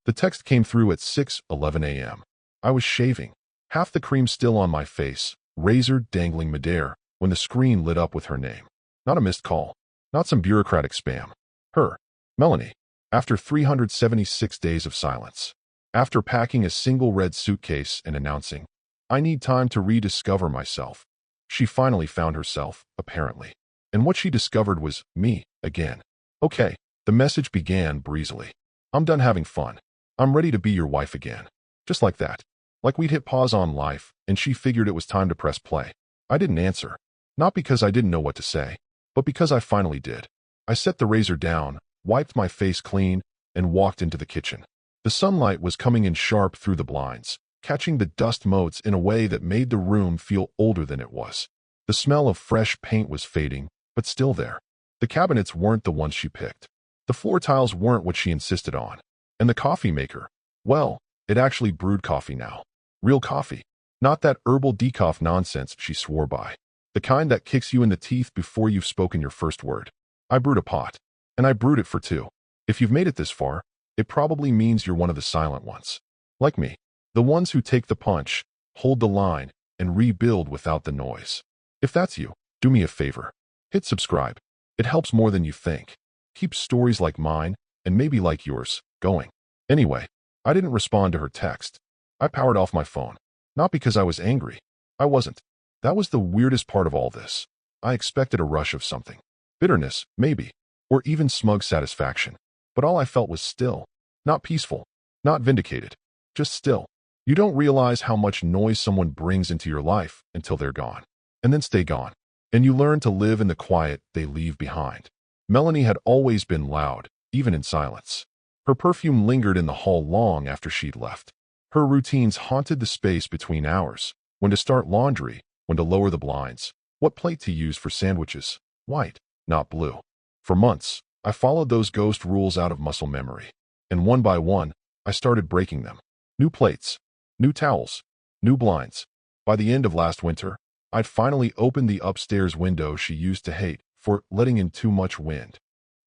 The text came through at 6:11 a.m. I was shaving, half the cream still on my face, razor dangling midair, when the screen lit up with her name. Not a missed call. Not some bureaucratic spam. Her. Melanie. After 376 days of silence. After packing a single red suitcase and announcing, "I need time to rediscover myself," she finally found herself, apparently. And what she discovered was me, again. "Okay," the message began breezily. "I'm done having fun. I'm ready to be your wife again." Just like that. Like we'd hit pause on life, and she figured it was time to press play. I didn't answer. Not because I didn't know what to say, but because I finally did. I set the razor down, wiped my face clean, and walked into the kitchen. The sunlight was coming in sharp through the blinds, catching the dust motes in a way that made the room feel older than it was. The smell of fresh paint was fading, but still there. The cabinets weren't the ones she picked. The floor tiles weren't what she insisted on. And the coffee maker, well, it actually brewed coffee now. Real coffee. Not that herbal decaf nonsense she swore by. The kind that kicks you in the teeth before you've spoken your first word. I brewed a pot. And I brewed it for two. If you've made it this far, it probably means you're one of the silent ones. Like me. The ones who take the punch, hold the line, and rebuild without the noise. If that's you, do me a favor. Hit subscribe. It helps more than you think. Keeps stories like mine, and maybe like yours, going. Anyway, I didn't respond to her text. I powered off my phone. Not because I was angry. I wasn't. That was the weirdest part of all this. I expected a rush of something. Bitterness, maybe. Or even smug satisfaction. But all I felt was still. Not peaceful. Not vindicated. Just still. You don't realize how much noise someone brings into your life until they're gone. And then stay gone. And you learn to live in the quiet they leave behind. Melanie had always been loud, even in silence. Her perfume lingered in the hall long after she'd left. Her routines haunted the space between hours. When to start laundry, when to lower the blinds, what plate to use for sandwiches. White, not blue. For months, I followed those ghost rules out of muscle memory. And one by one, I started breaking them. New plates. New towels. New blinds. By the end of last winter, I'd finally opened the upstairs window she used to hate for letting in too much wind.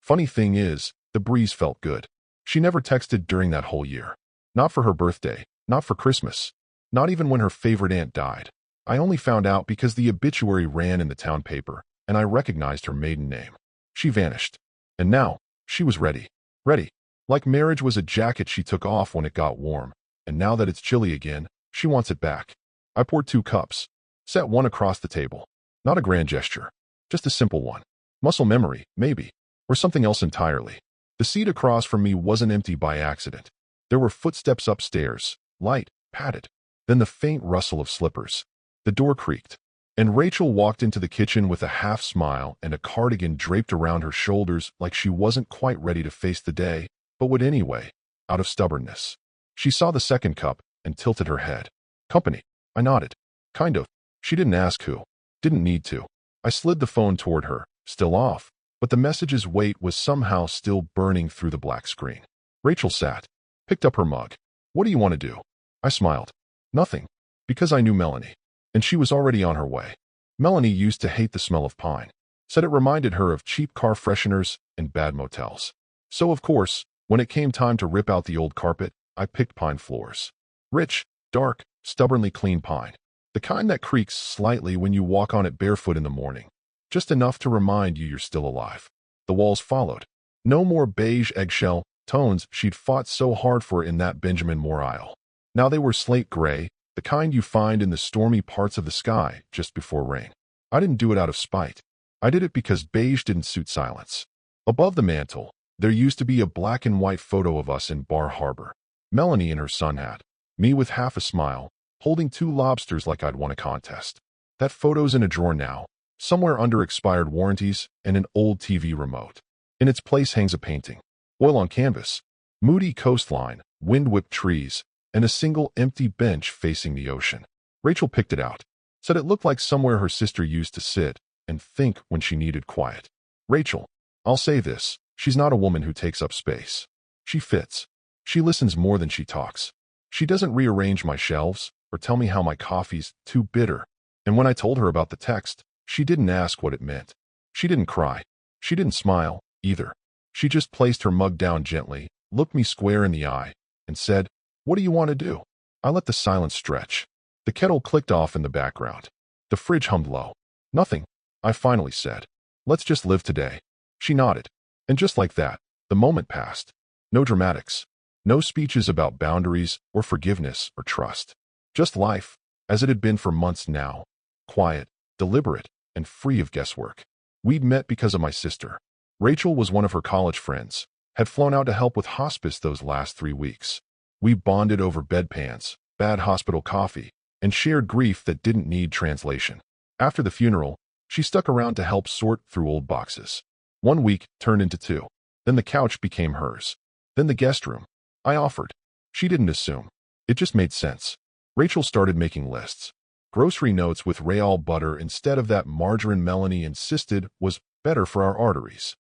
Funny thing is, the breeze felt good. She never texted during that whole year. Not for her birthday, not for Christmas, not even when her favorite aunt died. I only found out because the obituary ran in the town paper, and I recognized her maiden name. She vanished. And now, she was ready. Ready. Like marriage was a jacket she took off when it got warm, and now that it's chilly again, she wants it back. I poured 2 cups. Set one across the table. Not a grand gesture. Just a simple one. Muscle memory, maybe. Or something else entirely. The seat across from me wasn't empty by accident. There were footsteps upstairs, light, padded. Then the faint rustle of slippers. The door creaked. And Rachel walked into the kitchen with a half smile and a cardigan draped around her shoulders like she wasn't quite ready to face the day, but would anyway, out of stubbornness. She saw the second cup and tilted her head. Company. I nodded. Kind of. She didn't ask who. Didn't need to. I slid the phone toward her, still off, but the message's weight was somehow still burning through the black screen. Rachel sat, picked up her mug. What do you want to do? I smiled. Nothing. Because I knew Melanie. And she was already on her way. Melanie used to hate the smell of pine. Said it reminded her of cheap car fresheners and bad motels. So of course, when it came time to rip out the old carpet, I picked pine floors. Rich, dark, stubbornly clean pine. The kind that creaks slightly when you walk on it barefoot in the morning. Just enough to remind you you're still alive. The walls followed. No more beige eggshell tones she'd fought so hard for in that Benjamin Moore aisle. Now they were slate gray, the kind you find in the stormy parts of the sky just before rain. I didn't do it out of spite. I did it because beige didn't suit silence. Above the mantel, there used to be a black and white photo of us in Bar Harbor. Melanie and her son had. Me with half a smile, holding 2 lobsters like I'd won a contest. That photo's in a drawer now, somewhere under expired warranties and an old TV remote. In its place hangs a painting. Oil on canvas. Moody coastline, wind-whipped trees, and a single empty bench facing the ocean. Rachel picked it out. Said it looked like somewhere her sister used to sit and think when she needed quiet. Rachel, I'll say this, she's not a woman who takes up space. She fits. She listens more than she talks. She doesn't rearrange my shelves or tell me how my coffee's too bitter. And when I told her about the text, she didn't ask what it meant. She didn't cry. She didn't smile, either. She just placed her mug down gently, looked me square in the eye, and said, "What do you want to do?" I let the silence stretch. The kettle clicked off in the background. The fridge hummed low. "Nothing," I finally said. "Let's just live today." She nodded. And just like that, the moment passed. No dramatics. No speeches about boundaries or forgiveness or trust. Just life, as it had been for months now. Quiet, deliberate, and free of guesswork. We'd met because of my sister. Rachel was one of her college friends, had flown out to help with hospice those last 3 weeks. We bonded over bedpans, bad hospital coffee, and shared grief that didn't need translation. After the funeral, she stuck around to help sort through old boxes. 1 week turned into 2. Then the couch became hers. Then the guest room. I offered. She didn't assume. It just made sense. Rachel started making lists. Grocery notes with Rayoul butter instead of that margarine Melanie insisted was better for our arteries.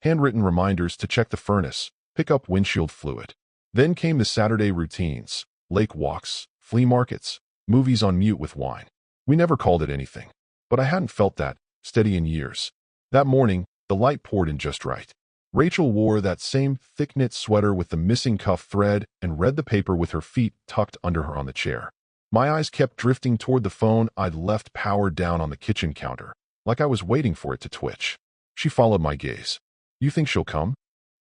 Handwritten reminders to check the furnace, pick up windshield fluid. Then came the Saturday routines, lake walks, flea markets, movies on mute with wine. We never called it anything, but I hadn't felt that steady in years. That morning, the light poured in just right. Rachel wore that same thick-knit sweater with the missing cuff thread and read the paper with her feet tucked under her on the chair. My eyes kept drifting toward the phone I'd left powered down on the kitchen counter, like I was waiting for it to twitch. She followed my gaze. "You think she'll come?"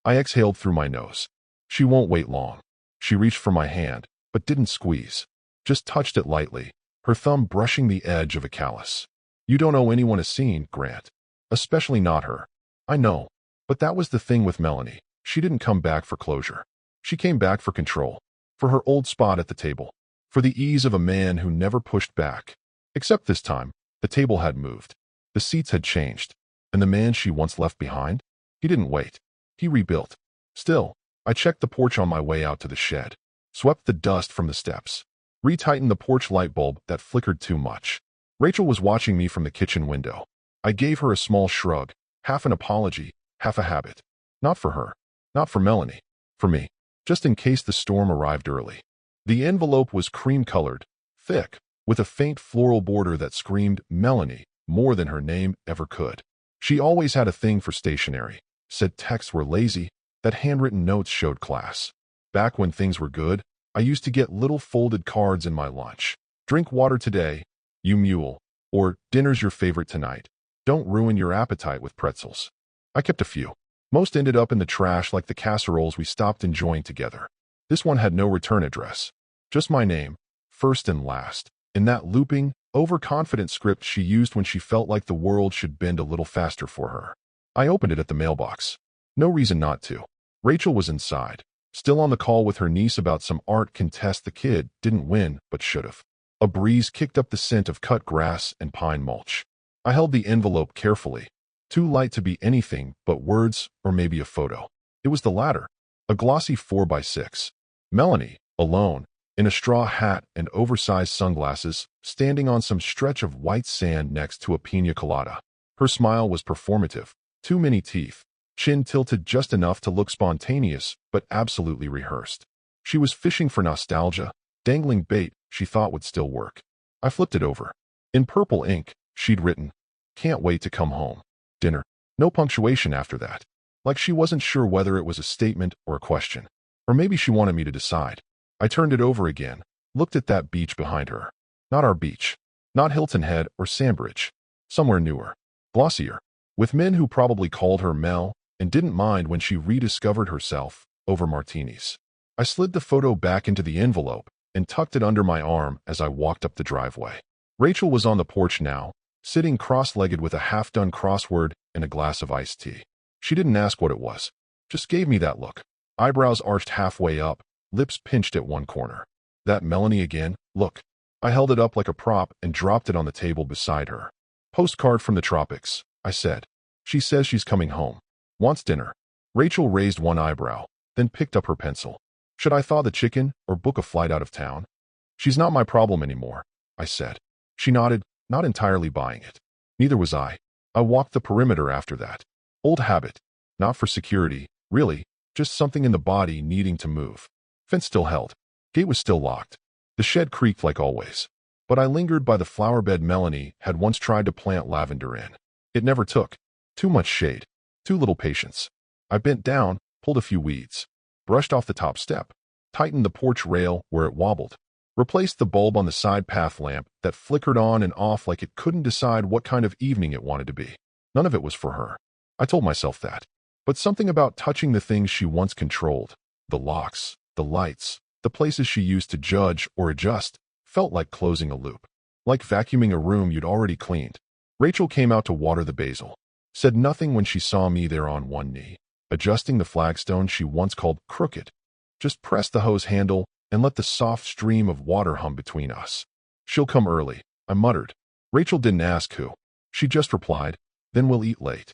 I exhaled through my nose. "She won't wait long." She reached for my hand, but didn't squeeze. Just touched it lightly, her thumb brushing the edge of a callus. "You don't owe anyone a scene, Grant. Especially not her." I know. But that was the thing with Melanie. She didn't come back for closure. She came back for control. For her old spot at the table. For the ease of a man who never pushed back. Except this time, the table had moved. The seats had changed. And the man she once left behind? He didn't wait. He rebuilt. Still, I checked the porch on my way out to the shed. Swept the dust from the steps. Retightened the porch light bulb that flickered too much. Rachel was watching me from the kitchen window. I gave her a small shrug, half an apology, half a habit. Not for her. Not for Melanie. For me. Just in case the storm arrived early. The envelope was cream-colored, thick, with a faint floral border that screamed Melanie more than her name ever could. She always had a thing for stationery. Said texts were lazy, that handwritten notes showed class. Back when things were good, I used to get little folded cards in my lunch. "Drink water today, you mule," or "Dinner's your favorite tonight. Don't ruin your appetite with pretzels." I kept a few. Most ended up in the trash like the casseroles we stopped enjoying together. This one had no return address. Just my name, first and last, in that looping, overconfident script she used when she felt like the world should bend a little faster for her. I opened it at the mailbox. No reason not to. Rachel was inside, still on the call with her niece about some art contest the kid didn't win but should have. A breeze kicked up the scent of cut grass and pine mulch. I held the envelope carefully. Too light to be anything but words or maybe a photo. It was the latter, a glossy 4x6. Melanie, alone, in a straw hat and oversized sunglasses, standing on some stretch of white sand next to a piña colada. Her smile was performative, too many teeth, chin tilted just enough to look spontaneous but absolutely rehearsed. She was fishing for nostalgia, dangling bait she thought would still work. I flipped it over. In purple ink, she'd written, "Can't wait to come home. Dinner." No punctuation after that. Like she wasn't sure whether it was a statement or a question. Or maybe she wanted me to decide. I turned it over again, looked at that beach behind her. Not our beach. Not Hilton Head or Sandbridge. Somewhere newer. Glossier. With men who probably called her Mel and didn't mind when she rediscovered herself over martinis. I slid the photo back into the envelope and tucked it under my arm as I walked up the driveway. Rachel was on the porch now, sitting cross-legged with a half-done crossword and a glass of iced tea. She didn't ask what it was. Just gave me that look. Eyebrows arched halfway up, lips pinched at one corner. "That Melanie again? Look." I held it up like a prop and dropped it on the table beside her. "Postcard from the tropics," I said. "She says she's coming home. Wants dinner." Rachel raised one eyebrow, then picked up her pencil. "Should I thaw the chicken or book a flight out of town?" "She's not my problem anymore," I said. She nodded, not entirely buying it. Neither was I. I walked the perimeter after that. Old habit. Not for security, really, just something in the body needing to move. Fence still held. Gate was still locked. The shed creaked like always. But I lingered by the flower bed Melanie had once tried to plant lavender in. It never took. Too much shade. Too little patience. I bent down, pulled a few weeds. Brushed off the top step. tightened the porch rail where it wobbled, replaced the bulb on the side path lamp that flickered on and off like it couldn't decide what kind of evening it wanted to be. None of it was for her. I told myself that. But something about touching the things she once controlled, the locks, the lights, the places she used to judge or adjust, felt like closing a loop. Like vacuuming a room you'd already cleaned. Rachel came out to water the basil, said nothing when she saw me there on one knee, adjusting the flagstone she once called crooked. Just pressed the hose handle and let the soft stream of water hum between us. She'll come early, I muttered. Rachel didn't ask who. She just replied, then we'll eat late.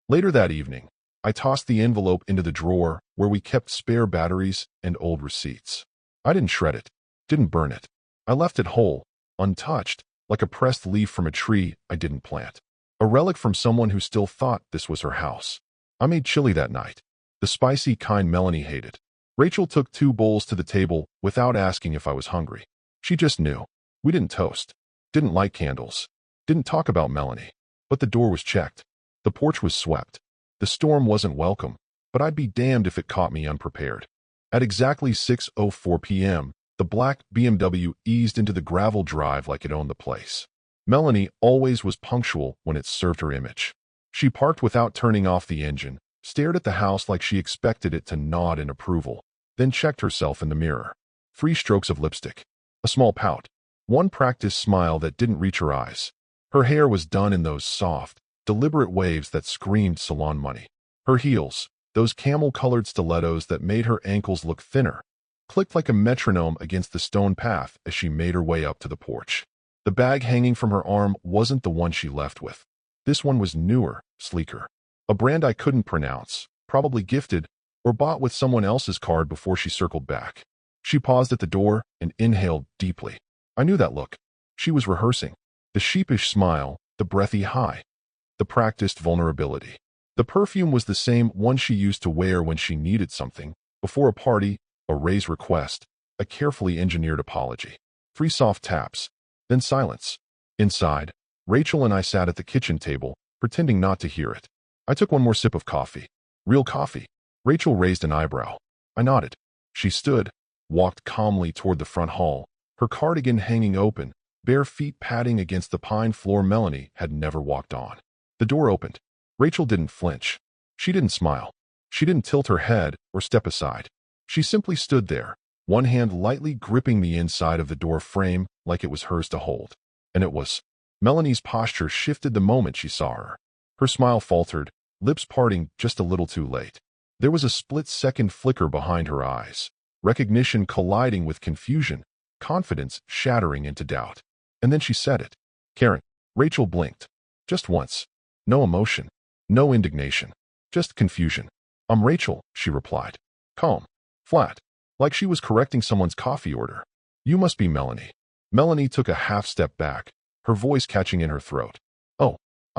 Later that evening, I tossed the envelope into the drawer where we kept spare batteries and old receipts. I didn't shred it, didn't burn it. I left it whole, untouched, like a pressed leaf from a tree I didn't plant. A relic from someone who still thought this was her house. I made chili that night, the spicy kind Melanie hated. Rachel took 2 bowls to the table without asking if I was hungry. She just knew. We didn't toast, didn't light candles, didn't talk about Melanie. But the door was checked. The porch was swept. The storm wasn't welcome, but I'd be damned if it caught me unprepared. At exactly 6:04 p.m., the black BMW eased into the gravel drive like it owned the place. Melanie always was punctual when it served her image. She parked without turning off the engine, stared at the house like she expected it to nod in approval, then checked herself in the mirror. 3 strokes of lipstick. A small pout. 1 practiced smile that didn't reach her eyes. Her hair was done in those soft, deliberate waves that screamed salon money. Her heels, those camel-colored stilettos that made her ankles look thinner, clicked like a metronome against the stone path as she made her way up to the porch. The bag hanging from her arm wasn't the one she left with. This one was newer, sleeker. A brand I couldn't pronounce, probably gifted, or bought with someone else's card before she circled back. She paused at the door and inhaled deeply. I knew that look. She was rehearsing. The sheepish smile, the breathy high, the practiced vulnerability. The perfume was the same one she used to wear when she needed something, before a party, a raise request, a carefully engineered apology. 3 soft taps, then silence. Inside, Rachel and I sat at the kitchen table, pretending not to hear it. I took 1 more sip of coffee. Real coffee. Rachel raised an eyebrow. I nodded. She stood, walked calmly toward the front hall, her cardigan hanging open, bare feet padding against the pine floor Melanie had never walked on. The door opened. Rachel didn't flinch. She didn't smile. She didn't tilt her head or step aside. She simply stood there, one hand lightly gripping the inside of the door frame like it was hers to hold. And it was. Melanie's posture shifted the moment she saw her. Her smile faltered, lips parting just a little too late. There was a split-second flicker behind her eyes, recognition colliding with confusion, confidence shattering into doubt. And then she said it. Karen. Rachel blinked. Just once. No emotion. No indignation. Just confusion. I'm Rachel, she replied. Calm. Flat. Like she was correcting someone's coffee order. You must be Melanie. Melanie took a half step back, her voice catching in her throat. Oh,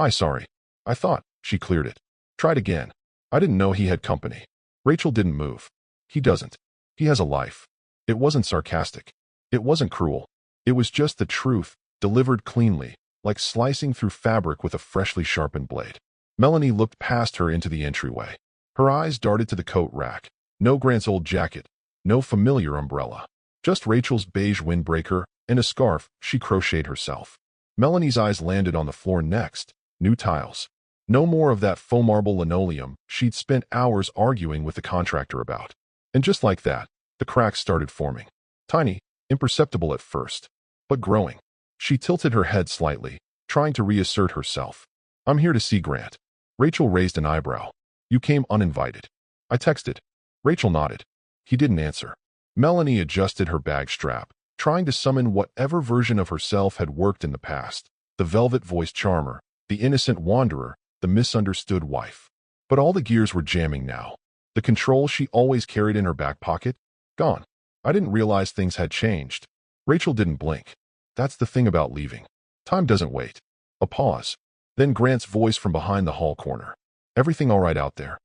sorry. I thought, she cleared it. Tried again. I didn't know he had company. Rachel didn't move. He doesn't. He has a life. It wasn't sarcastic. It wasn't cruel. It was just the truth, delivered cleanly, like slicing through fabric with a freshly sharpened blade. Melanie looked past her into the entryway. Her eyes darted to the coat rack. No Grant's old jacket. No familiar umbrella. Just Rachel's beige windbreaker and a scarf she crocheted herself. Melanie's eyes landed on the floor next. New tiles. No more of that faux marble linoleum she'd spent hours arguing with the contractor about. And just like that, the cracks started forming. Tiny, imperceptible at first, but growing. She tilted her head slightly, trying to reassert herself. I'm here to see Grant. Rachel raised an eyebrow. You came uninvited. I texted. Rachel nodded. He didn't answer. Melanie adjusted her bag strap, trying to summon whatever version of herself had worked in the past. The velvet-voiced charmer, the innocent wanderer, the misunderstood wife. But all the gears were jamming now. The control she always carried in her back pocket, gone. I didn't realize things had changed. Rachel didn't blink. That's the thing about leaving. Time doesn't wait. A pause. Then Grant's voice from behind the hall corner. Everything all right out there?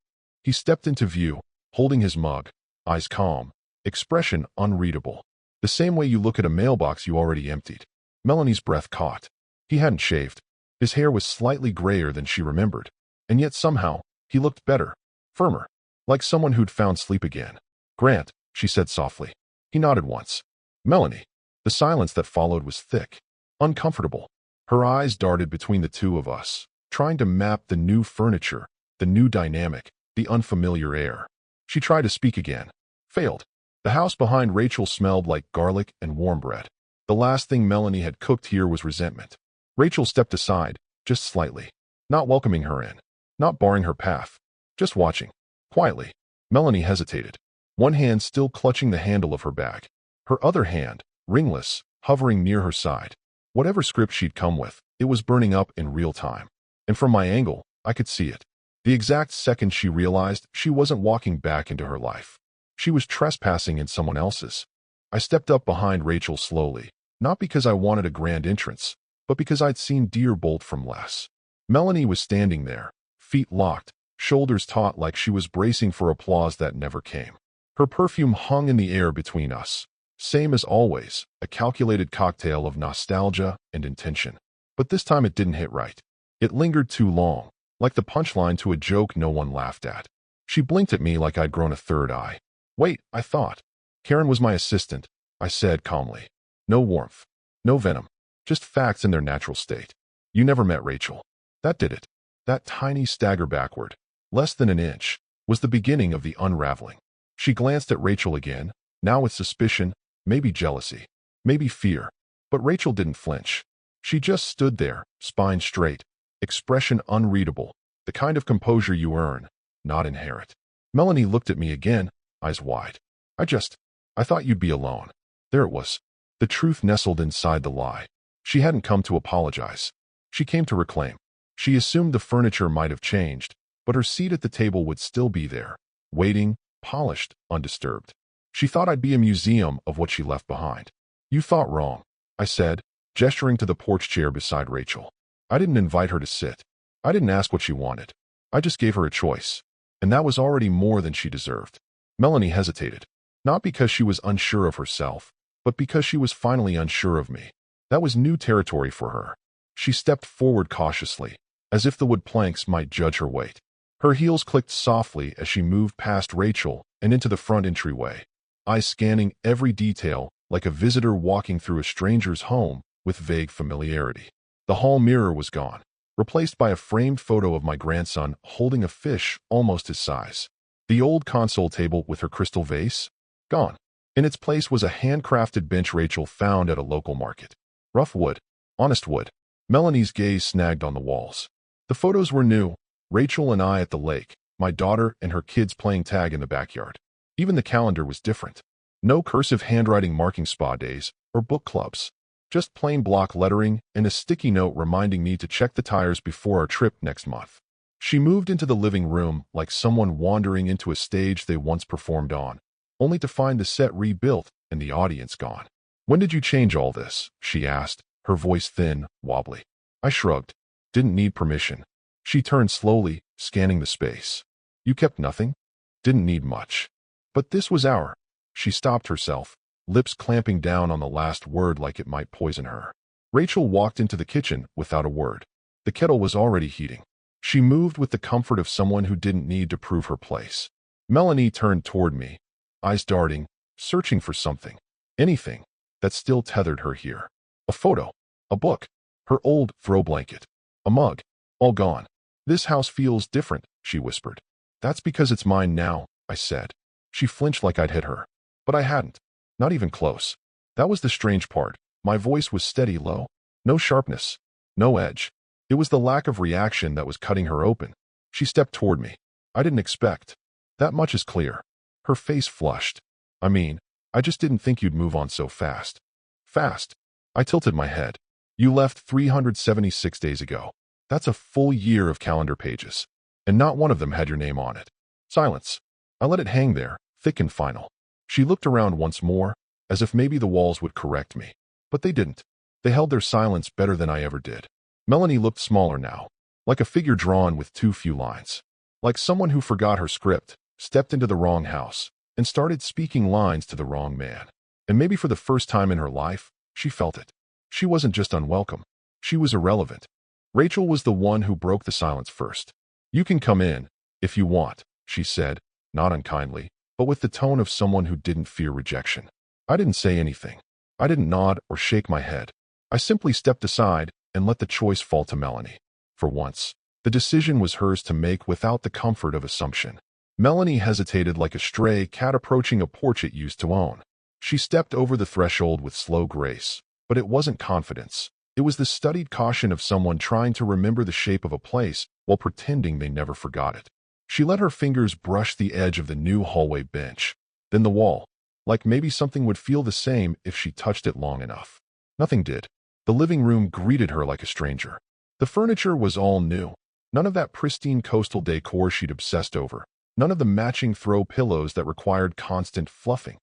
He stepped into view, holding his mug, eyes calm, expression unreadable. The same way you look at a mailbox you already emptied. Melanie's breath caught. He hadn't shaved. His hair was slightly grayer than she remembered. And yet somehow, he looked better, firmer, like someone who'd found sleep again. Grant, she said softly. He nodded once. Melanie. The silence that followed was thick, uncomfortable. Her eyes darted between the two of us, trying to map the new furniture, the new dynamic, the unfamiliar air. She tried to speak again. Failed. The house behind Rachel smelled like garlic and warm bread. The last thing Melanie had cooked here was resentment. Rachel stepped aside, just slightly, not welcoming her in, not barring her path, just watching. Quietly, Melanie hesitated, one hand still clutching the handle of her bag, her other hand, ringless, hovering near her side. Whatever script she'd come with, it was burning up in real time. And from my angle, I could see it. The exact second she realized she wasn't walking back into her life. She was trespassing in someone else's. I stepped up behind Rachel slowly, not because I wanted a grand entrance, but because I'd seen deer bolt from less. Melanie was standing there, feet locked, shoulders taut like she was bracing for applause that never came. Her perfume hung in the air between us. Same as always, a calculated cocktail of nostalgia and intention. But this time it didn't hit right. It lingered too long, like the punchline to a joke no one laughed at. She blinked at me like I'd grown a third eye. Wait, I thought. Karen was my assistant, I said calmly. No warmth. No venom. Just facts in their natural state. You never met Rachel. That did it. That tiny stagger backward, less than an inch, was the beginning of the unraveling. She glanced at Rachel again, now with suspicion, maybe jealousy, maybe fear. But Rachel didn't flinch. She just stood there, spine straight, expression unreadable, the kind of composure you earn, not inherit. Melanie looked at me again, eyes wide. I thought you'd be alone. There it was. The truth nestled inside the lie. She hadn't come to apologize. She came to reclaim. She assumed the furniture might have changed, but her seat at the table would still be there, waiting, polished, undisturbed. She thought I'd be a museum of what she left behind. You thought wrong, I said, gesturing to the porch chair beside Rachel. I didn't invite her to sit. I didn't ask what she wanted. I just gave her a choice. And that was already more than she deserved. Melanie hesitated. Not because she was unsure of herself, but because she was finally unsure of me. That was new territory for her. She stepped forward cautiously, as if the wood planks might judge her weight. Her heels clicked softly as she moved past Rachel and into the front entryway, eyes scanning every detail like a visitor walking through a stranger's home with vague familiarity. The hall mirror was gone, replaced by a framed photo of my grandson holding a fish almost his size. The old console table with her crystal vase? Gone. In its place was a handcrafted bench Rachel found at a local market. Rough wood. Honest wood. Melanie's gaze snagged on the walls. The photos were new. Rachel and I at the lake, my daughter and her kids playing tag in the backyard. Even the calendar was different. No cursive handwriting marking spa days or book clubs. Just plain block lettering and a sticky note reminding me to check the tires before our trip next month. She moved into the living room like someone wandering into a stage they once performed on, only to find the set rebuilt and the audience gone. When did you change all this? She asked, her voice thin, wobbly. I shrugged. Didn't need permission. She turned slowly, scanning the space. You kept nothing? Didn't need much. But this was our. She stopped herself, lips clamping down on the last word like it might poison her. Rachel walked into the kitchen without a word. The kettle was already heating. She moved with the comfort of someone who didn't need to prove her place. Melanie turned toward me, eyes darting, searching for something, anything, that still tethered her here. A photo, a book, her old throw blanket, a mug, all gone. This house feels different, she whispered. That's because it's mine now, I said. She flinched like I'd hit her. But I hadn't. Not even close. That was the strange part. My voice was steady low. No sharpness. No edge. It was the lack of reaction that was cutting her open. She stepped toward me. I didn't expect. That much is clear. Her face flushed. I just didn't think you'd move on so fast. Fast. I tilted my head. You left 376 days ago. That's a full year of calendar pages. And not one of them had your name on it. Silence. I let it hang there, thick and final. She looked around once more, as if maybe the walls would correct me. But they didn't. They held their silence better than I ever did. Melanie looked smaller now, like a figure drawn with too few lines. Like someone who forgot her script, stepped into the wrong house, and started speaking lines to the wrong man. And maybe for the first time in her life, she felt it. She wasn't just unwelcome. She was irrelevant. Rachel was the one who broke the silence first. You can come in, if you want, she said, not unkindly, but with the tone of someone who didn't fear rejection. I didn't say anything. I didn't nod or shake my head. I simply stepped aside and let the choice fall to Melanie. For once, the decision was hers to make without the comfort of assumption. Melanie hesitated like a stray cat approaching a porch it used to own. She stepped over the threshold with slow grace, but it wasn't confidence. It was the studied caution of someone trying to remember the shape of a place while pretending they never forgot it. She let her fingers brush the edge of the new hallway bench, then the wall, like maybe something would feel the same if she touched it long enough. Nothing did. The living room greeted her like a stranger. The furniture was all new. None of that pristine coastal decor she'd obsessed over. None of the matching throw pillows that required constant fluffing.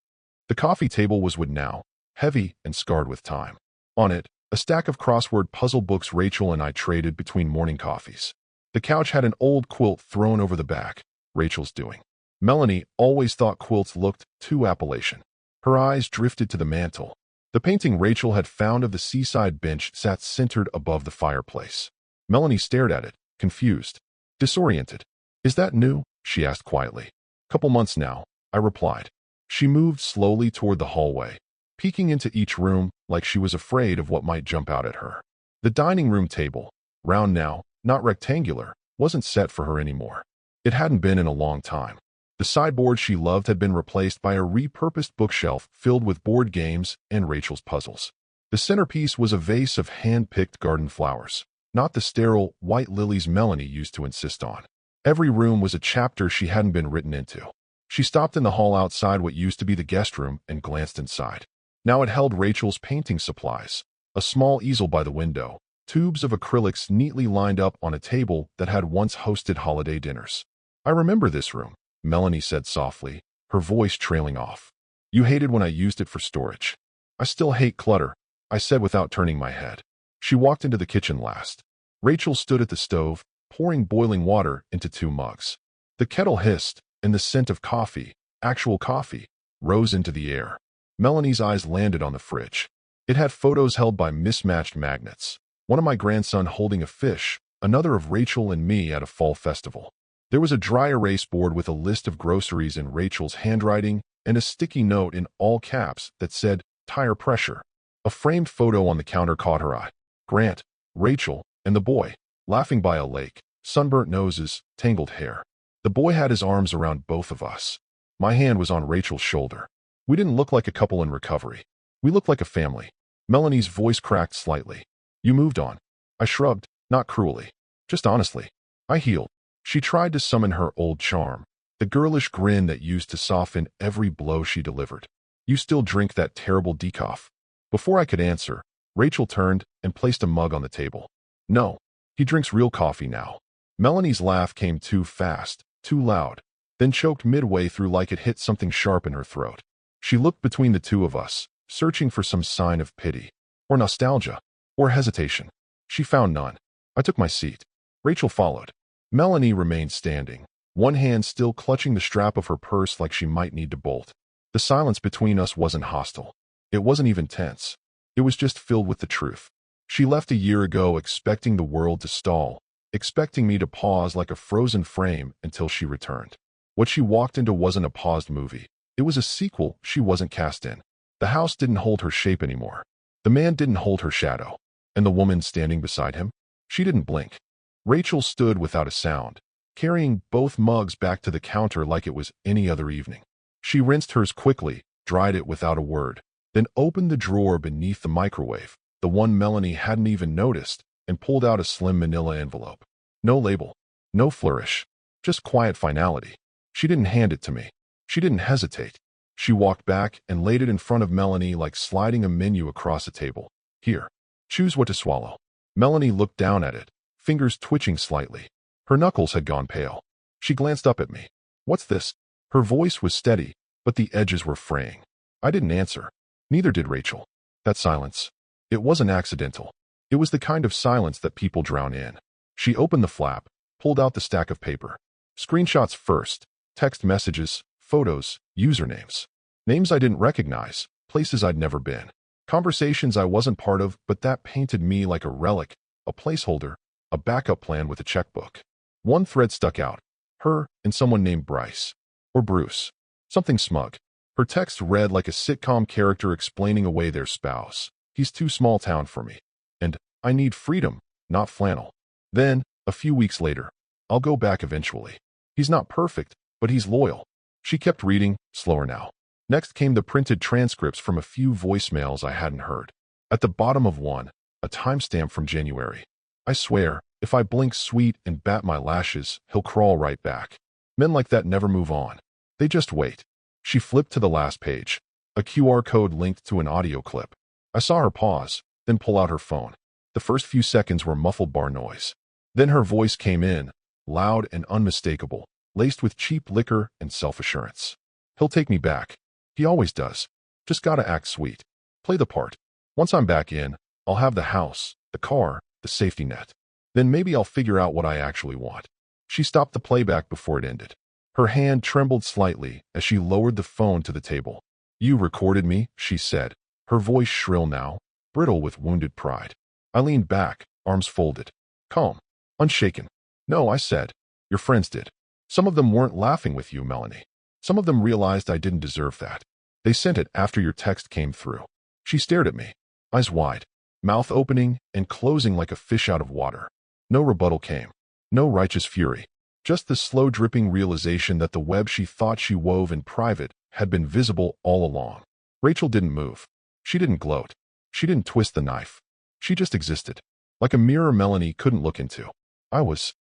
The coffee table was wood now, heavy and scarred with time. On it, a stack of crossword puzzle books Rachel and I traded between morning coffees. The couch had an old quilt thrown over the back, Rachel's doing. Melanie always thought quilts looked too Appalachian. Her eyes drifted to the mantel. The painting Rachel had found of the seaside bench sat centered above the fireplace. Melanie stared at it, confused, disoriented. "Is that new?" she asked quietly. "Couple months now," I replied. She moved slowly toward the hallway, peeking into each room like she was afraid of what might jump out at her. The dining room table, round now, not rectangular, wasn't set for her anymore. It hadn't been in a long time. The sideboard she loved had been replaced by a repurposed bookshelf filled with board games and Rachel's puzzles. The centerpiece was a vase of hand-picked garden flowers, not the sterile white lilies Melanie used to insist on. Every room was a chapter she hadn't been written into. She stopped in the hall outside what used to be the guest room and glanced inside. Now it held Rachel's painting supplies, a small easel by the window, tubes of acrylics neatly lined up on a table that had once hosted holiday dinners. "I remember this room," Melanie said softly, her voice trailing off. "You hated when I used it for storage." "I still hate clutter," I said without turning my head. She walked into the kitchen last. Rachel stood at the stove, pouring boiling water into 2 mugs. The kettle hissed, and the scent of coffee, actual coffee, rose into the air. Melanie's eyes landed on the fridge. It had photos held by mismatched magnets. One of my grandson holding a fish, another of Rachel and me at a fall festival. There was a dry erase board with a list of groceries in Rachel's handwriting and a sticky note in all caps that said, "Tire pressure." A framed photo on the counter caught her eye. Grant, Rachel, and the boy, laughing by a lake, sunburnt noses, tangled hair. The boy had his arms around both of us. My hand was on Rachel's shoulder. We didn't look like a couple in recovery. We looked like a family. Melanie's voice cracked slightly. "You moved on." I shrugged, not cruelly, just honestly. I healed. She tried to summon her old charm, the girlish grin that used to soften every blow she delivered. "You still drink that terrible decaf?" Before I could answer, Rachel turned and placed a mug on the table. "No, he drinks real coffee now." Melanie's laugh came too fast, too loud, then choked midway through like it hit something sharp in her throat. She looked between the two of us, searching for some sign of pity, or nostalgia, or hesitation. She found none. I took my seat. Rachel followed. Melanie remained standing, one hand still clutching the strap of her purse like she might need to bolt. The silence between us wasn't hostile. It wasn't even tense. It was just filled with the truth. She left a year ago expecting the world to stall, expecting me to pause like a frozen frame until she returned. What she walked into wasn't a paused movie. It was a sequel she wasn't cast in. The house didn't hold her shape anymore. The man didn't hold her shadow. And the woman standing beside him? She didn't blink. Rachel stood without a sound, carrying both mugs back to the counter like it was any other evening. She rinsed hers quickly, dried it without a word, then opened the drawer beneath the microwave, the one Melanie hadn't even noticed, and pulled out a slim manila envelope. No label, no flourish, just quiet finality. She didn't hand it to me. She didn't hesitate. She walked back and laid it in front of Melanie like sliding a menu across a table. "Here, choose what to swallow." Melanie looked down at it, fingers twitching slightly. Her knuckles had gone pale. She glanced up at me. "What's this?" Her voice was steady, but the edges were fraying. I didn't answer. Neither did Rachel. That silence. It wasn't accidental. It was the kind of silence that people drown in. She opened the flap, pulled out the stack of paper. Screenshots first, text messages, photos, usernames. Names I didn't recognize, places I'd never been. Conversations I wasn't part of, but that painted me like a relic, a placeholder, a backup plan with a checkbook. One thread stuck out. Her and someone named Bryce. Or Bruce. Something smug. Her text read like a sitcom character explaining away their spouse. He's too small town for me. And I need freedom, not flannel. Then, a few weeks later, I'll go back eventually. He's not perfect, but he's loyal. She kept reading, slower now. Next came the printed transcripts from a few voicemails I hadn't heard. At the bottom of one, a timestamp from January. I swear, if I blink sweet and bat my lashes, he'll crawl right back. Men like that never move on. They just wait. She flipped to the last page. A QR code linked to an audio clip. I saw her pause, then pull out her phone. The first few seconds were muffled bar noise. Then her voice came in, loud and unmistakable, laced with cheap liquor and self-assurance. He'll take me back. He always does. Just gotta act sweet. Play the part. Once I'm back in, I'll have the house, the car, the safety net. Then maybe I'll figure out what I actually want. She stopped the playback before it ended. Her hand trembled slightly as she lowered the phone to the table. You recorded me, she said, her voice shrill now, brittle with wounded pride. I leaned back, arms folded. Calm. Unshaken. No, I said. Your friends did. Some of them weren't laughing with you, Melanie. Some of them realized I didn't deserve that. They sent it after your text came through. She stared at me, eyes wide, mouth opening and closing like a fish out of water. No rebuttal came. No righteous fury. Just the slow dripping realization that the web she thought she wove in private had been visible all along. Rachel didn't move. She didn't gloat. She didn't twist the knife. She just existed. Like a mirror Melanie couldn't look into. I was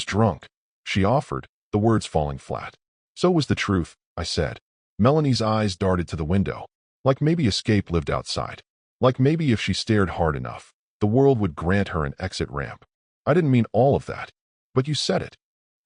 drunk. She offered, the words falling flat. So was the truth, I said. Melanie's eyes darted to the window. Like maybe escape lived outside. Like maybe if she stared hard enough, the world would grant her an exit ramp. I didn't mean all of that. But you said it.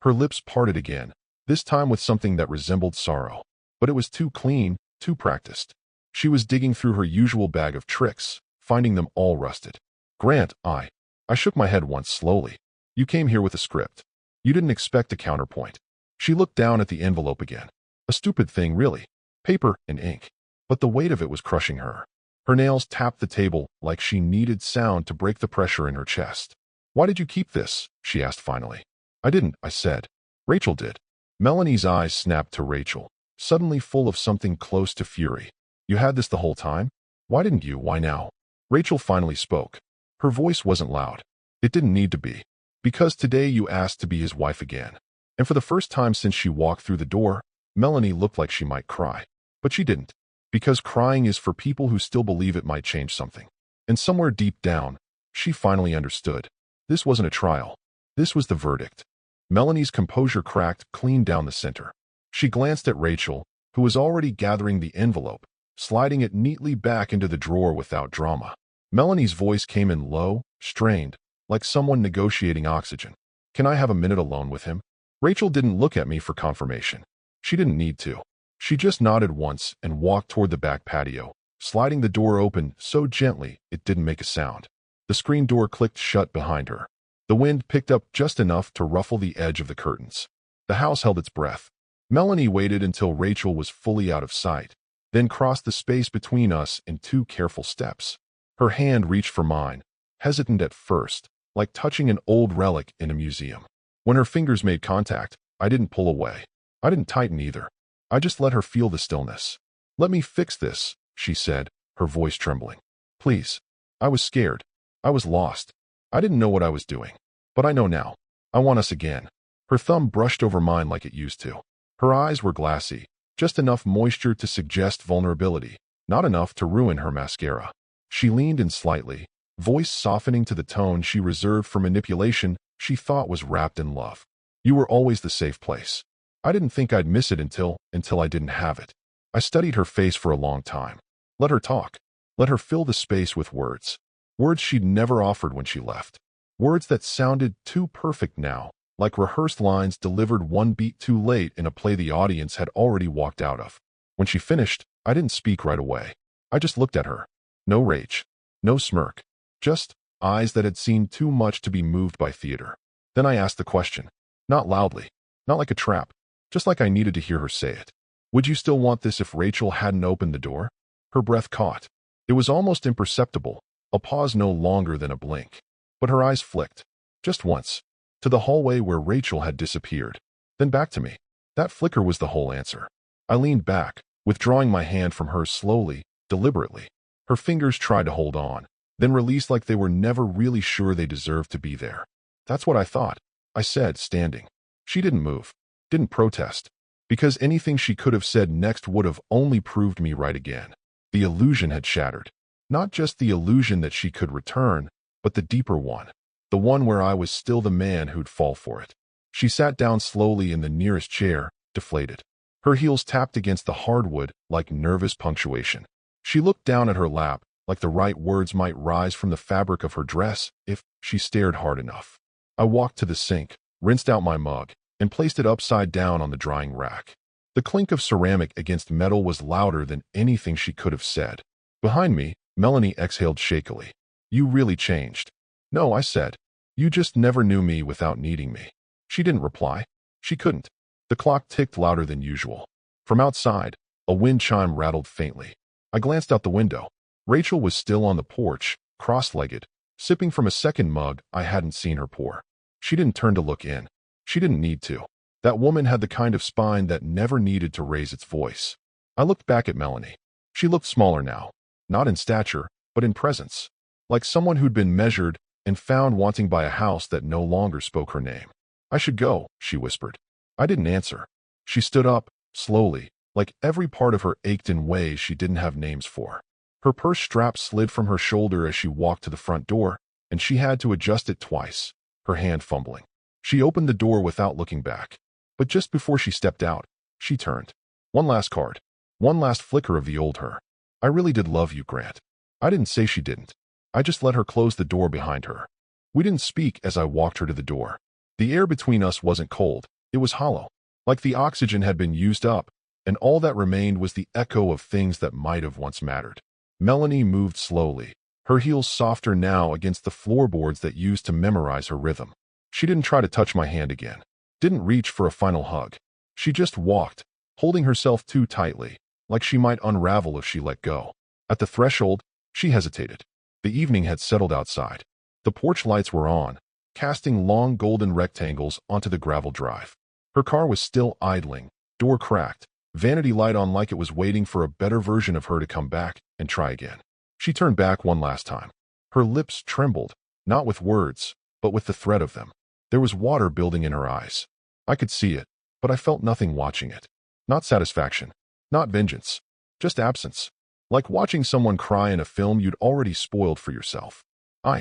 Her lips parted again, this time with something that resembled sorrow. But it was too clean, too practiced. She was digging through her usual bag of tricks, finding them all rusted. Grant, I shook my head once slowly. You came here with a script. You didn't expect a counterpoint. She looked down at the envelope again. A stupid thing, really. Paper and ink. But the weight of it was crushing her. Her nails tapped the table like she needed sound to break the pressure in her chest. Why did you keep this? She asked finally. I didn't, I said. Rachel did. Melanie's eyes snapped to Rachel, suddenly full of something close to fury. You had this the whole time? Why didn't you? Why now? Rachel finally spoke. Her voice wasn't loud. It didn't need to be. Because today you asked to be his wife again. And for the first time since she walked through the door, Melanie looked like she might cry. But she didn't. Because crying is for people who still believe it might change something. And somewhere deep down, she finally understood. This wasn't a trial. This was the verdict. Melanie's composure cracked clean down the center. She glanced at Rachel, who was already gathering the envelope, sliding it neatly back into the drawer without drama. Melanie's voice came in low, strained, like someone negotiating oxygen. Can I have a minute alone with him? Rachel didn't look at me for confirmation. She didn't need to. She just nodded once and walked toward the back patio, sliding the door open so gently it didn't make a sound. The screen door clicked shut behind her. The wind picked up just enough to ruffle the edge of the curtains. The house held its breath. Melanie waited until Rachel was fully out of sight, then crossed the space between us in 2 careful steps. Her hand reached for mine, hesitant at first, like touching an old relic in a museum. When her fingers made contact, I didn't pull away. I didn't tighten either. I just let her feel the stillness. Let me fix this, she said, her voice trembling. Please. I was scared. I was lost. I didn't know what I was doing. But I know now. I want us again. Her thumb brushed over mine like it used to. Her eyes were glassy, just enough moisture to suggest vulnerability, not enough to ruin her mascara. She leaned in slightly, voice softening to the tone she reserved for manipulation she thought was wrapped in love. You were always the safe place. I didn't think I'd miss it until I didn't have it. I studied her face for a long time. Let her talk. Let her fill the space with words. Words she'd never offered when she left. Words that sounded too perfect now, like rehearsed lines delivered 1 beat too late in a play the audience had already walked out of. When she finished, I didn't speak right away. I just looked at her. No rage. No smirk. Just eyes that had seen too much to be moved by theater. Then I asked the question. Not loudly. Not like a trap. Just like I needed to hear her say it. Would you still want this if Rachel hadn't opened the door? Her breath caught. It was almost imperceptible, a pause no longer than a blink. But her eyes flicked. Just once. To the hallway where Rachel had disappeared. Then back to me. That flicker was the whole answer. I leaned back, withdrawing my hand from hers slowly, deliberately. Her fingers tried to hold on, then released like they were never really sure they deserved to be there. That's what I thought, I said, standing. She didn't move, didn't protest, because anything she could have said next would have only proved me right again. The illusion had shattered. Not just the illusion that she could return, but the deeper one. The one where I was still the man who'd fall for it. She sat down slowly in the nearest chair, deflated. Her heels tapped against the hardwood like nervous punctuation. She looked down at her lap, like the right words might rise from the fabric of her dress if she stared hard enough. I walked to the sink, rinsed out my mug, and placed it upside down on the drying rack. The clink of ceramic against metal was louder than anything she could have said. Behind me, Melanie exhaled shakily. You really changed. No, I said. You just never knew me without needing me. She didn't reply. She couldn't. The clock ticked louder than usual. From outside, a wind chime rattled faintly. I glanced out the window. Rachel was still on the porch, cross-legged, sipping from a second mug I hadn't seen her pour. She didn't turn to look in. She didn't need to. That woman had the kind of spine that never needed to raise its voice. I looked back at Melanie. She looked smaller now, not in stature, but in presence, like someone who'd been measured and found wanting by a house that no longer spoke her name. I should go, she whispered. I didn't answer. She stood up, slowly, like every part of her ached in ways she didn't have names for. Her purse strap slid from her shoulder as she walked to the front door, and she had to adjust it twice, her hand fumbling. She opened the door without looking back. But just before she stepped out, she turned. One last card. One last flicker of the old her. I really did love you, Grant. I didn't say she didn't. I just let her close the door behind her. We didn't speak as I walked her to the door. The air between us wasn't cold. It was hollow, like the oxygen had been used up, and all that remained was the echo of things that might have once mattered. Melanie moved slowly, her heels softer now against the floorboards that used to memorize her rhythm. She didn't try to touch my hand again, didn't reach for a final hug. She just walked, holding herself too tightly, like she might unravel if she let go. At the threshold, she hesitated. The evening had settled outside. The porch lights were on, casting long golden rectangles onto the gravel drive. Her car was still idling, door cracked, vanity light on like it was waiting for a better version of her to come back and try again. She turned back one last time. Her lips trembled, not with words, but with the threat of them. There was water building in her eyes. I could see it, but I felt nothing watching it. Not satisfaction, not vengeance, just absence. Like watching someone cry in a film you'd already spoiled for yourself.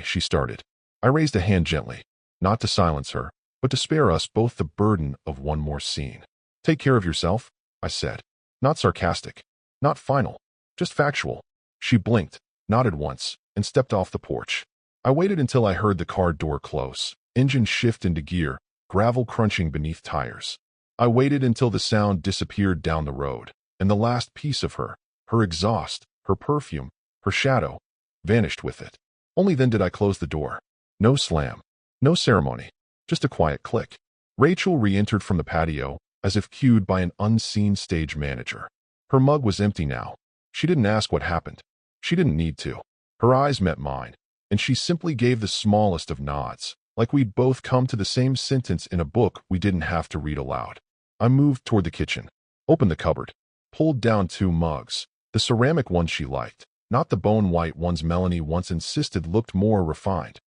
She started. I raised a hand gently, not to silence her, but to spare us both the burden of one more scene. Take care of yourself, I said. Not sarcastic, not final, just factual. She blinked, nodded once, and stepped off the porch. I waited until I heard the car door close, engine shift into gear, gravel crunching beneath tires. I waited until the sound disappeared down the road, and the last piece of her, her exhaust, her perfume, her shadow, vanished with it. Only then did I close the door. No slam, no ceremony, just a quiet click. Rachel re-entered from the patio, as if cued by an unseen stage manager. Her mug was empty now. She didn't ask what happened. She didn't need to. Her eyes met mine, and she simply gave the smallest of nods, like we'd both come to the same sentence in a book we didn't have to read aloud. I moved toward the kitchen, opened the cupboard, pulled down 2 mugs, the ceramic ones she liked, not the bone-white ones Melanie once insisted looked more refined.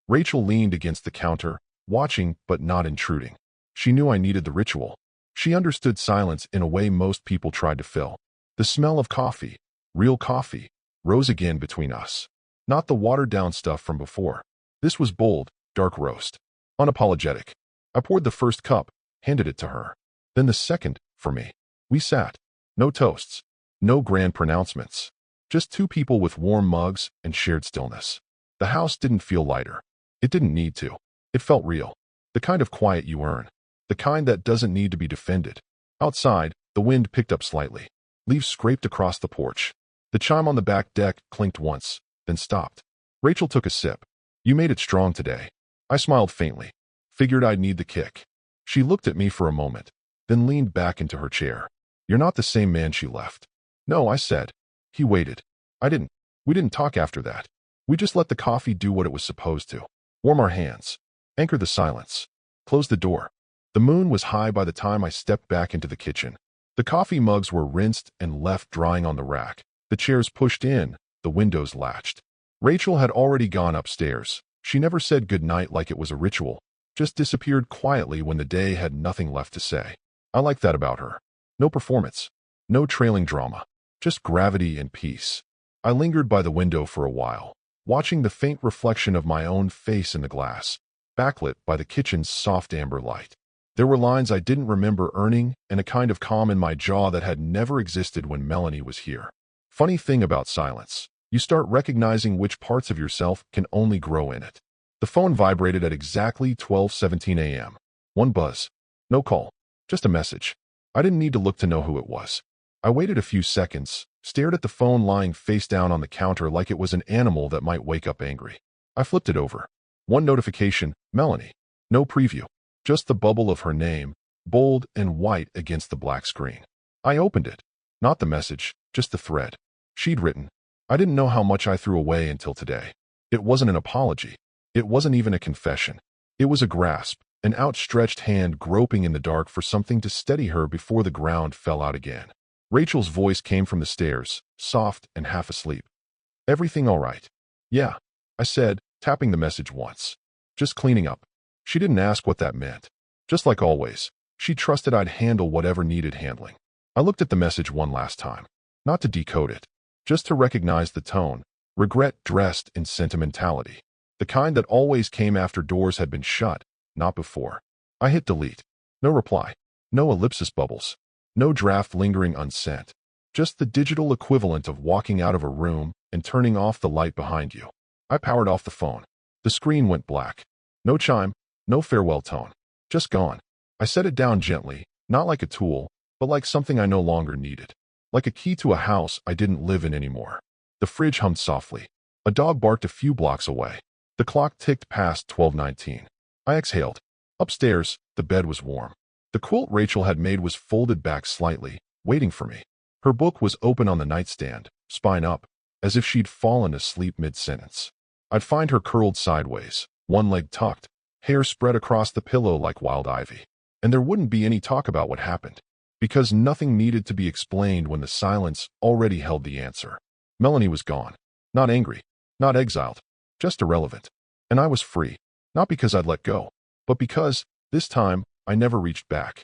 Rachel leaned against the counter, watching but not intruding. She knew I needed the ritual. She understood silence in a way most people tried to fill. The smell of coffee, real coffee, rose again between us. Not the watered-down stuff from before. This was bold, dark roast. Unapologetic. I poured the first cup, handed it to her. Then the second, for me. We sat. No toasts. No grand pronouncements. Just 2 people with warm mugs and shared stillness. The house didn't feel lighter. It didn't need to. It felt real. The kind of quiet you earn. The kind that doesn't need to be defended. Outside, the wind picked up slightly. Leaves scraped across the porch. The chime on the back deck clinked once, then stopped. Rachel took a sip. You made it strong today. I smiled faintly. Figured I'd need the kick. She looked at me for a moment, then leaned back into her chair. You're not the same man she left. No, I said. He waited. I didn't. We didn't talk after that. We just let the coffee do what it was supposed to. Warm our hands. Anchor the silence. Close the door. The moon was high by the time I stepped back into the kitchen. The coffee mugs were rinsed and left drying on the rack, the chairs pushed in, the windows latched. Rachel had already gone upstairs. She never said goodnight like it was a ritual, just disappeared quietly when the day had nothing left to say. I like that about her. No performance, no trailing drama, just gravity and peace. I lingered by the window for a while, watching the faint reflection of my own face in the glass, backlit by the kitchen's soft amber light. There were lines I didn't remember earning and a kind of calm in my jaw that had never existed when Melanie was here. Funny thing about silence, you start recognizing which parts of yourself can only grow in it. The phone vibrated at exactly 12:17 a.m. One buzz. No call. Just a message. I didn't need to look to know who it was. I waited a few seconds, stared at the phone lying face down on the counter like it was an animal that might wake up angry. I flipped it over. One notification, Melanie. No preview. Just the bubble of her name, bold and white against the black screen. I opened it. Not the message, just the thread. She'd written. I didn't know how much I threw away until today. It wasn't an apology. It wasn't even a confession. It was a grasp, an outstretched hand groping in the dark for something to steady her before the ground fell out again. Rachel's voice came from the stairs, soft and half asleep. Everything all right? Yeah, I said, tapping the message once. Just cleaning up. She didn't ask what that meant. Just like always, she trusted I'd handle whatever needed handling. I looked at the message one last time, not to decode it, just to recognize the tone, regret dressed in sentimentality. The kind that always came after doors had been shut, not before. I hit delete. No reply. No ellipsis bubbles. No draft lingering unsent. Just the digital equivalent of walking out of a room and turning off the light behind you. I powered off the phone. The screen went black. No chime, no farewell tone. Just gone. I set it down gently, not like a tool, but like something I no longer needed. Like a key to a house I didn't live in anymore. The fridge hummed softly. A dog barked a few blocks away. The clock ticked past 12:19. I exhaled. Upstairs, the bed was warm. The quilt Rachel had made was folded back slightly, waiting for me. Her book was open on the nightstand, spine up, as if she'd fallen asleep mid-sentence. I'd find her curled sideways, one leg tucked, hair spread across the pillow like wild ivy. And there wouldn't be any talk about what happened, because nothing needed to be explained when the silence already held the answer. Melanie was gone. Not angry, not exiled, just irrelevant. And I was free, not because I'd let go, but because, this time, I never reached back.